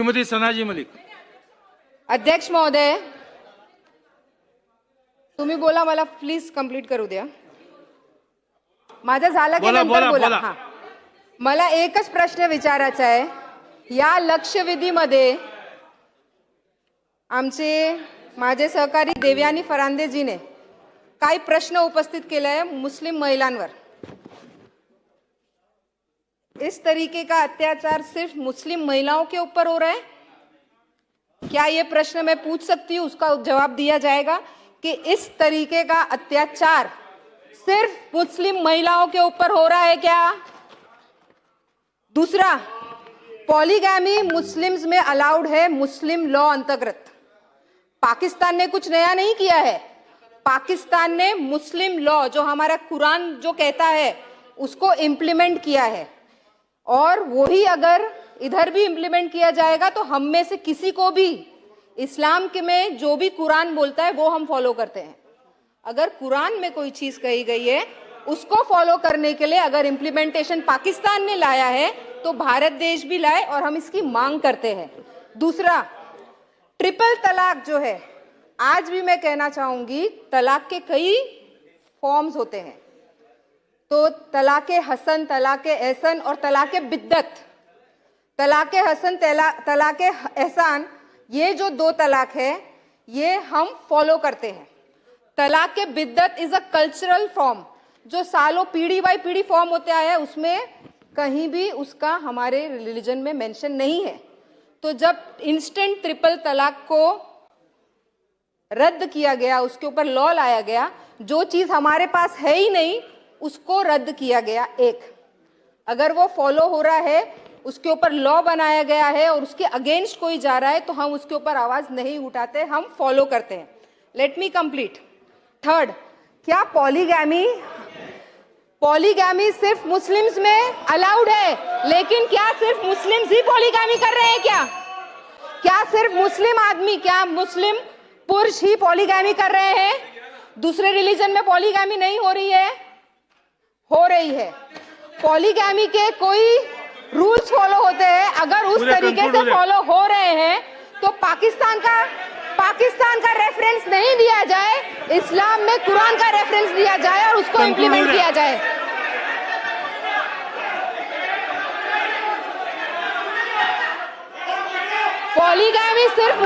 श्रीमती सनाजी मलिक। अध्यक्ष महोदय, तुम्ही बोला, मला प्लीज कंप्लीट करू द्या। माझं झालं की नंतर बोला। हां, मला एकच प्रश्न विचारायचा आहे। या लक्षवेधीमध्ये माझे सहकारी देवयानी फरांदेजीने काही प्रश्न उपस्थित केले हैं मुस्लिम महिलांवर। इस तरीके का अत्याचार सिर्फ मुस्लिम महिलाओं के ऊपर हो रहा है? क्या ये प्रश्न मैं पूछ सकती हूँ, उसका जवाब दिया जाएगा कि इस तरीके का अत्याचार सिर्फ मुस्लिम महिलाओं के ऊपर हो रहा है क्या? दूसरा, पॉलीगैमी मुस्लिम्स में अलाउड है मुस्लिम लॉ अंतर्गत। पाकिस्तान ने कुछ नया नहीं किया है। पाकिस्तान ने मुस्लिम लॉ, जो हमारा कुरान जो कहता है, उसको इम्प्लीमेंट किया है, और वही अगर इधर भी इम्प्लीमेंट किया जाएगा तो हम में से किसी को भी इस्लाम के में जो भी कुरान बोलता है वो हम फॉलो करते हैं। अगर कुरान में कोई चीज कही गई है उसको फॉलो करने के लिए अगर इम्प्लीमेंटेशन पाकिस्तान ने लाया है तो भारत देश भी लाए, और हम इसकी मांग करते हैं। दूसरा, ट्रिपल तलाक जो है, आज भी मैं कहना चाहूंगी, तलाक के कई फॉर्म्स होते हैं। तो तलाक़े हसन, तलाक़े एहसन और तलाक़े बिद्दत। तलाक़े हसन, तलाक़े एहसान, ये जो दो तलाक है ये हम फॉलो करते हैं। तलाक़े बिद्दत इज अ कल्चरल फॉर्म जो सालों पीढ़ी बाई पीढ़ी फॉर्म होते आया है, उसमें कहीं भी उसका हमारे रिलीजन में मेंशन नहीं है। तो जब इंस्टेंट ट्रिपल तलाक को रद्द किया गया, उसके ऊपर लॉ लाया गया, जो चीज हमारे पास है ही नहीं उसको रद्द किया गया। एक, अगर वो फॉलो हो रहा है, उसके ऊपर लॉ बनाया गया है और उसके अगेंस्ट कोई जा रहा है तो हम उसके ऊपर आवाज नहीं उठाते, हम फॉलो करते हैं। Let me complete. थर्ड, क्या पॉलीगैमी सिर्फ मुस्लिम्स में अलाउड है? लेकिन क्या सिर्फ मुस्लिम्स ही पॉलीगैमी कर रहे हैं क्या? क्या सिर्फ मुस्लिम आदमी, क्या मुस्लिम पुरुष ही पॉलीगैमी कर रहे हैं? दूसरे रिलीजन में पॉलीगैमी नहीं हो रही है? हो रही है। पॉलीगैमी के कोई रूल्स फॉलो होते हैं। अगर उस तरीके से फॉलो हो रहे हैं तो पाकिस्तान का रेफरेंस नहीं दिया जाए, इस्लाम में कुरान का रेफरेंस दिया जाए और उसको इम्प्लीमेंट किया जाए। पॉलीगैमी सिर्फ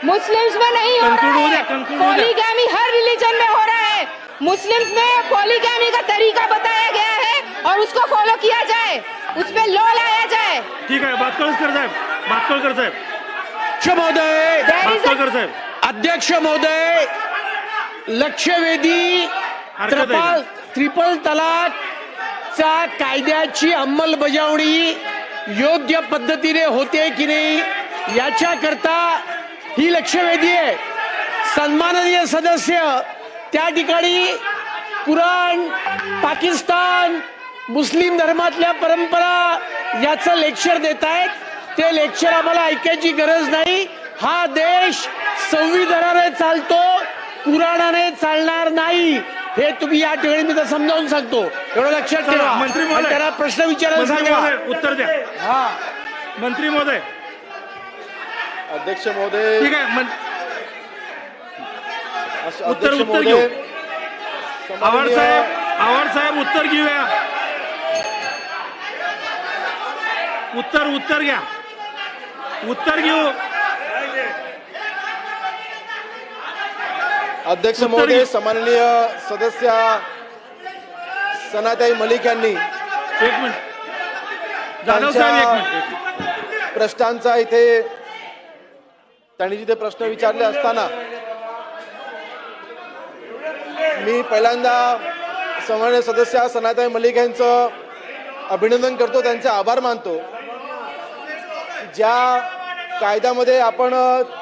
मुस्लिम्स में नहीं हो रहा है, पॉलीगैमी हर रिलीजन में हो रहा है। मुस्लिम्स में पॉलीगैमी का तरीका बताया गया है और उसको फॉलो किया जाए, उस पे लॉ लाया जाए। ठीक है, बात कर साहेब। अध्यक्ष महोदय, लक्षवेधी ट्रिपल तलाकचा कायद्याची अंमलबजावणी योग्य पद्धतीने होते की नाही याच्याकरता ही लक्षवेधी आहे। सन्माननीय सदस्य त्या ठिकाणी कुराण, पाकिस्तान, मुस्लिम धर्मातल्या परंपरा याचं लेक्चर देत आहेत। ते लेक्चर आम्हाला ऐकायची गरज नाही। हा देश संविधानाने चालतो, कुराणाने चालणार नाही, हे तुम्ही या ठिकाणी मी समजावून सांगतो, एवढं लक्षात ठेवा। मंत्री महोदय, त्याला प्रश्न विचारायला सांगा, उत्तर द्या। हा, मंत्री महोदय। अध्यक्ष महोदय, ठीक आहे, उत्तर घेऊ। आवाड साहेब उत्तर घेऊया। उत्तर घ्या, उत्तर घेऊ। अध्यक्ष महोदय, सन्माननीय सदस्य सनाताई मलिक यांनी एक मिनिट, जाधव साहेब एक मिनिट। प्रश्नांचा इथे त्यांनी जिथे प्रश्न विचारले असताना मी पहिल्यांदा सन्माननीय सदस्य सनाताई मलिक यांचं अभिनंदन करतो, त्यांचे आभार मानतो। ज्या कायद्यामध्ये आपण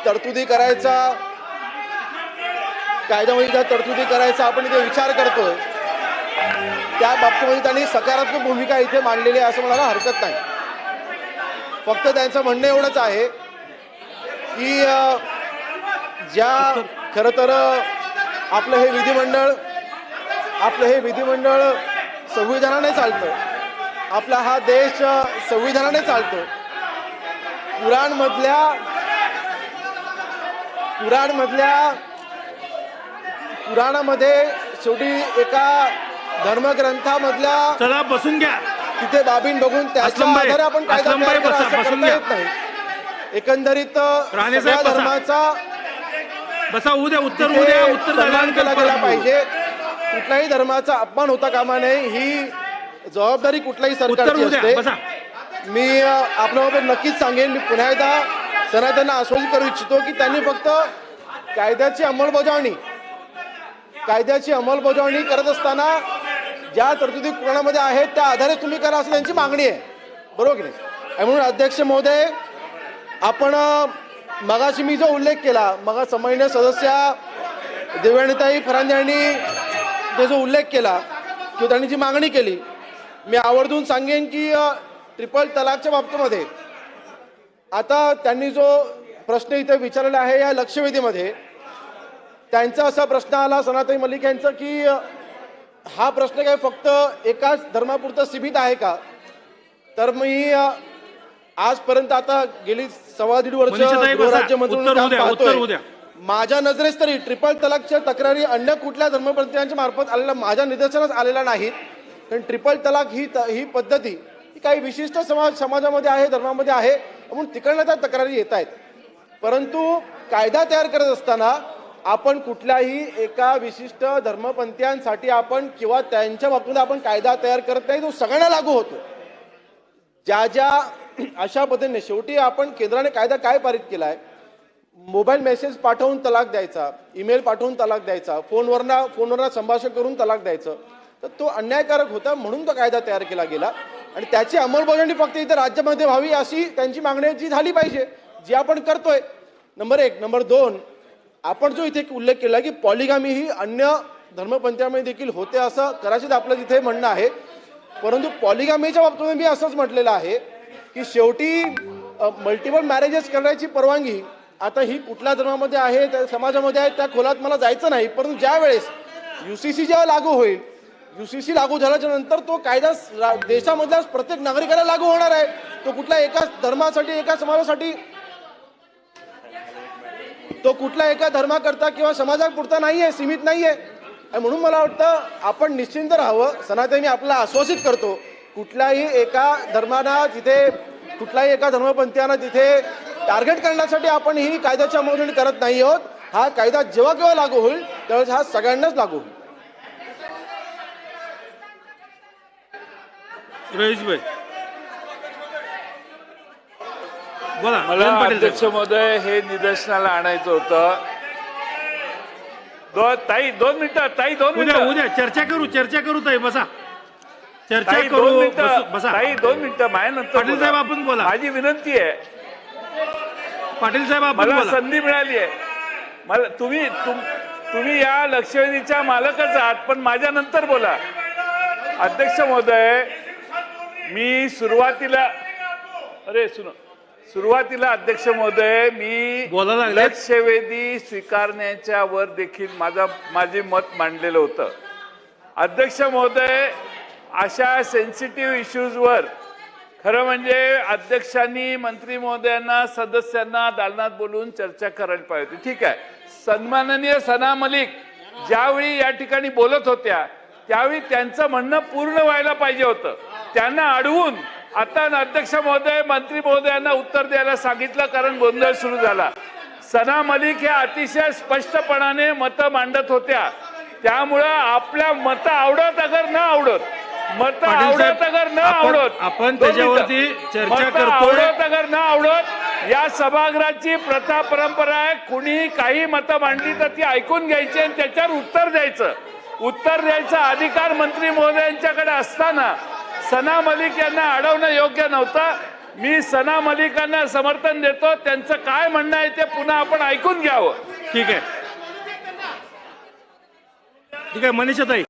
तरतुदी करायचा आपण इथे विचार करतोय, त्या बाबतीमध्ये त्यांनी सकारात्मक भूमिका इथे मांडलेली आहे असं म्हणायला हरकत नाही। फक्त त्यांचं म्हणणं एवढंच आहे की ज्या खरं तर आपलं हे विधिमंडळ संविधानाने चालतं, आपला हा देश संविधानाने चालतो, पुराणामध्ये शेवटी एका धर्मग्रंथामधल्या चला बसून घ्या. तिथे बाबीन बघून त्याच्या असलमभाई, आधारे आपण कायदा असलमभाई तयार करा, बसा, असं बसून करता घ्या. येत नाही. एकंदरीत राणे सगळ्या साहेब बसा. धर्माचा बसा, उद्या उत्तर तिथे उद्या उत्तर सन्मान झाल्यानंतर केला परत गेला बोलू. पाहिजे. कुठल्याही धर्माचा अपमान होता कामा नये, ही जबाबदारी कुठल्याही उत्तर सरकारची उद्या असते. बसा. मी आपल्याबाबत नक्कीच सांगेन, मी पुन्हा एकदा सनातनना आश्वासित करू इच्छितो की त्यांनी फक्त कायद्याची अंमलबजावणी करत असताना ज्या तरतुदी पुराणामध्ये आहेत त्या आधारे तुम्ही करा असं त्यांची मागणी आहे, बरोबर की नाही? आणि म्हणून अध्यक्ष महोदय, आपण मगाशी मी जो उल्लेख केला, मग सन्माननीय सदस्या देवयानीताई फरांदे यांनी जो उल्लेख केला किंवा त्यांनी जी मागणी केली, मी आवर्जून सांगेन की ट्रिपल तलाकच्या बाबतीमध्ये आता त्यांनी जो प्रश्न इथे विचारलेला आहे या लक्षवेधीमध्ये, त्यांचा असा प्रश्न आला सनाताई मलिक यांचा की हा प्रश्न काय फक्त एकाच धर्मापुरतं सीमित आहे का? तर मी आजपर्यंत आता गेली 1.5 वर्ष मनीषाताई बसा. गृहराज्यमंत्री म्हणून उत्तर काम उद्या, पाहतोय. उत्तर उद्या. माझ्या नजरेस तरी ट्रिपल तलाकच्या तक्रारी अन्य कुठल्या धर्मपंथीयांच्या मार्फत आलेल्या माझ्या निदर्शनास आलेल्या नाहीत. कारण ट्रिपल तलाक ही पद्धती ही काही विशिष्ट समाजामध्ये आहे, धर्मामध्ये आहे, म्हणून तिकडनं त्या तक्रारी येत आहेत. परंतु कायदा तयार करत असताना आपण कुठल्याही एका विशिष्ट धर्मपंथीयांसाठी आपण किंवा त्यांच्या बाबतीत आपण कायदा तयार करत नाही, तो सगळ्यांना लागू होतो. ज्या अशा पद्धतीने शेवटी आपण केंद्राने कायदा काय पारित केला आहे, मोबाईल मेसेज पाठवून तलाक द्यायचा, ईमेल पाठवून तलाक द्यायचा, फोनवरनं संभाषण करून तलाक द्यायचं, तर तो अन्यायकारक होता. म्हणून तो कायदा तयार केला गेला आणि त्याची अंमलबजावणी फक्त इथे राज्यामध्ये व्हावी अशी त्यांची मागणी जी झाली पाहिजे, जी आपण करतोय. नंबर 1. नंबर 2, आपण जो इथे उल्लेख केला की पॉलिगामी ही अन्य धर्मपंथीयांमध्ये देखील होते असं कदाचित आपलं तिथे म्हणणं आहे. परंतु पॉलिगामीच्या बाबतीत मी असंच म्हटलेलं आहे की शेवटी मल्टिपल मॅरेजेस करण्याची परवानगी आता ही कुठल्या धर्मामध्ये आहे, त्या समाजामध्ये आहे, त्या खोलात मला जायचं नाही. परंतु ज्या वेळेस UCC जेव्हा लागू होईल, UCC लागू झाल्याच्या नंतर तो कायदा देशामधल्या प्रत्येक नागरिकाला लागू होणार आहे. तो कुठल्या एका धर्मासाठी, एका समाजासाठी, तो कुठल्या एका धर्माकरता किंवा समाजापुरता नाहीये, सीमित नाहीये. आणि म्हणून मला वाटतं आपण निश्चिंत राहावं. सनातन मी आपल्याला आश्वासित करतो, कुठल्याही एका धर्माना तिथे, कुठल्याही एका धर्मपंथीयांना तिथे टार्गेट करण्यासाठी आपण ही कायद्याची अंमलबजावणी करत नाही आहोत. हा कायदा जेव्हा केव्हा लागू होईल त्यावेळेस हा सगळ्यांनाच लागू होईल. रईसभाई बोला. मला जयंत पाटील अध्यक्ष साहेब. महोदय हे निदर्शनाला आणायचं होतं. ताई 2 मिनिटं, ताई 2 उद्या मिनिटं, उद्या चर्चा करू ताई, बसा. चर्चा ताई 2 करू, मिनिटं, बसा. ताई 2 मिनिटं माझ्यानंतर पाटील साहेब आपण बोला. माझी विनंती आहे, पाटील साहेब आपण मला बोला. संधी मिळाली आहे. मला तुम्ही या लक्षवेधीच्या मालकच आहात, पण माझ्यानंतर बोला. अध्यक्ष महोदय, मी सुरुवातीला अध्यक्ष महोदय, मी बोलायला लागले. लक्षवेधी स्वीकारण्याच्या वर देखील माझे मत मांडलेलं होतं. अध्यक्ष महोदय, अशा सेन्सिटिव्ह इश्यूजवर खरं म्हणजे अध्यक्षांनी मंत्री महोदयांना, सदस्यांना दालनात बोलून चर्चा करायला पाहिजे होती. ठीक आहे, सन्माननीय सना मलिक ज्यावेळी या ठिकाणी बोलत होत्या त्यावेळी त्यांचं म्हणणं पूर्ण व्हायला पाहिजे होतं. त्यांना अडवून आता अध्यक्ष महोदय मंत्री महोदयांना उत्तर द्यायला सांगितलं, कारण गोंधळ सुरू झाला. सना मलिक या अतिशय स्पष्टपणाने मतं मांडत होत्या. त्यामुळं आपल्या मतं आवडत अगर न आवडत, मतं पाटील साहेब, आवडत अगर न आवडत, आपण त्याच्यावरती चर्चा मतं करतोय. आवडत अगर न आवडत, या सभागृहाची प्रथा परंपरा आहे. कुणी काही मतं मांडली तर ती ऐकून घ्यायची आणि त्याच्यावर उत्तर द्यायचा अधिकार मंत्री महोदयांच्याकडे असताना सना मलिक यांना अडवणं योग्य नव्हतं. मी सना मलिकांना समर्थन देतो. त्यांचं काय म्हणणं आहे ते पुन्हा आपण ऐकून घ्यावं. ठीक आहे, मनीषाताई.